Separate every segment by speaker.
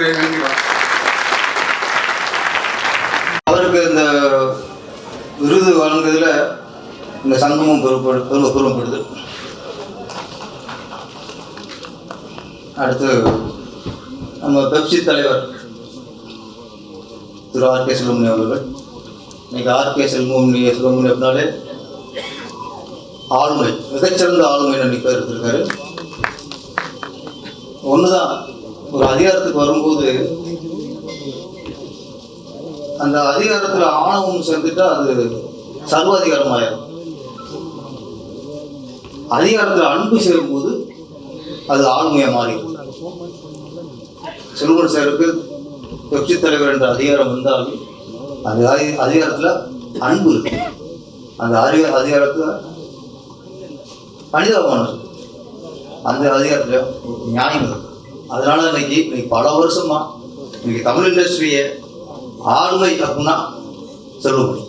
Speaker 1: விடைபெறுகிறேன். நன்றி.
Speaker 2: அவருக்கு இந்த விருது வழங்குறதுல இந்த சங்கமும் பெருமைப்படுது. அடுத்து நம்ம பெப்சி தலைவர் திரு ஆர்.கே. செல்வமணி அவர்கள். இன்னைக்கு ஆர்.கே. செல்வமணி அப்படின்னாலே ஆளுமை, மிகச்சிறந்த ஆளுமை நினைப்பார் இருக்காரு. ஒண்ணுதான், ஒரு அதிகாரத்துக்கு வரும்போது அந்த அதிகாரத்துல ஆணவம் சேர்ந்துட்டா அது சர்வாதிகாரம் ஆயிரும். அதிகாரத்துல அன்பு சேரும்போது அது ஆளுமையா மாறிடும். செல்வமணி சாருக்கு பெப்சி தலைவர் என்ற அதிகாரம் வந்தாலும் அந்த அதிகாரத்துல அன்பு இருக்கு, அந்த அதிகாரத்துல மனிதாபமானது, அந்த அதிகாரத்துல நியாயம் இருக்கு. அதனால இன்னைக்கு பல வருஷமா இன்னைக்கு தமிழ் இண்டஸ்ட்ரிய ஆளுமை அப்படின்னா செல்வமணி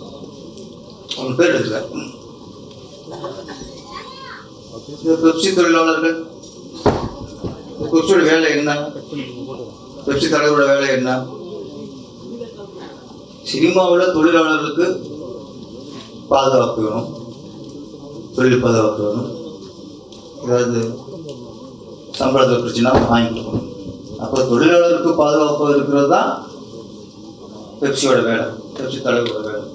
Speaker 2: அவங்க பேர் எடுத்துக்க. பெப்சி தொழிலாளர்கள், பெப்சியோட வேலை என்ன, பெப்சி தலைவரோட வேலை என்ன? சினிமாவில் தொழிலாளர்களுக்கு பாதுகாப்பு வேணும், தொழில் பாதுகாப்பு வேணும், ஏதாவது சம்பளத்தை பிரச்சனை வாங்கி கொடுக்கணும். அப்போ தொழிலாளருக்கு பாதுகாப்பு இருக்கிறது தான் பெப்சியோட வேலை, பெப்சி தலைவரோட வேலை.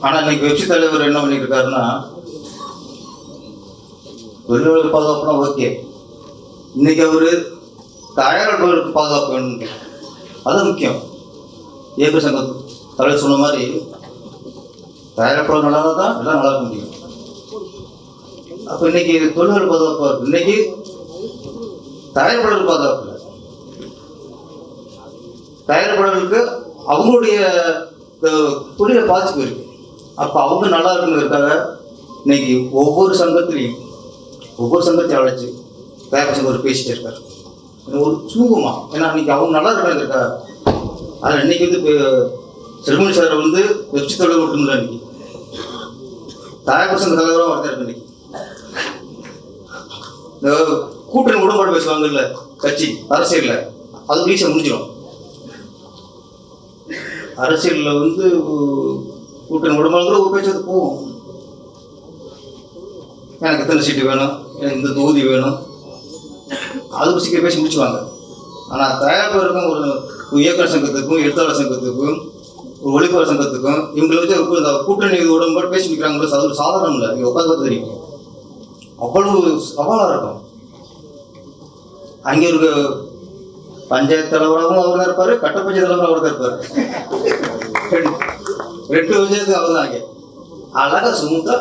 Speaker 2: ஆனா இன்னைக்கு பெப்சி தலைவர் என்ன பண்ணிட்டு இருக்காருன்னா, தொழிலாளர் பாதுகாப்புனா ஓகே, இன்னைக்கு அவரு தயாரிப்பாளருக்கு பாதுகாப்பு வேணும், அது முக்கியம். ஏபி சங்க தலைவர் சொன்ன மாதிரி தயாரிப்பாளர் நல்லா தான் எல்லாம் நல்லா இருக்க முடியும். அப்ப இன்னைக்கு தொழிலாளர் பாதுகாப்பு இருக்கு, இன்னைக்கு தயாரிப்பாளருக்கு பாதுகாப்பு இல்லை. தயாரிப்பாளர்களுக்கு அவங்களுடைய தொழிலை பாதிப்பு இருக்கு. அப்ப அவங்க நல்லா இருக்குங்கிறதுக்காக இன்னைக்கு ஒவ்வொரு சங்கத்திலையும் ஒவ்வொரு சங்கத்தையும் அழைச்சு தயாரிப்பு சங்கர் பேசிட்டே இருக்காரு ஒரு சுமூகமா. ஏன்னா இன்னைக்கு அவங்க நல்லா இருக்காங்க. அதில் இன்னைக்கு வந்து செல்வமணி சார் வந்து பெப்சி தலைவர் மட்டும் இல்லை, இன்னைக்கு தயாரிப்பு சங்க தலைவராக வரதா இருக்கு. இன்னைக்கு இந்த கூட்டணி உடன்பாடு பேசுவாங்கல்ல கட்சி அரசியல்ல, அது ஈஸியாக முடிஞ்சிடும். அரசியலில் வந்து கூட்டணி உடன்பாடு ஒரு பேச்சு போகும். எனக்கு எத்தனை சீட்டு வேணும், எனக்கு இந்த தொகுதி வேணும், அது சீக்கிரம் பேசி முடிச்சுவாங்க. ஆனால் தயாரிப்பாளருக்கும் ஒரு இயக்குநர் சங்கத்துக்கும் எழுத்தாளர் சங்கத்துக்கும் ஒரு ஒளிபர சங்கத்துக்கும் இவங்களை வச்சு இந்த கூட்டணி உடன்பாடு பேசி முடிக்கிறாங்க. அது ஒரு சாதாரணம் இல்லை, இங்கே உட்காந்து தெரியும், அவ்வளவு சவாலாக இருக்கும். அங்கே ஒரு பஞ்சாயத்து தலைவராகவும் அவர் தான் இருப்பாரு, கட்ட பஞ்சாயத்து தலைவராக அவர் தான் இருப்பாரு. 2 பஞ்சாயத்து அவர் தான் அங்கே அழகா சுமூத்தா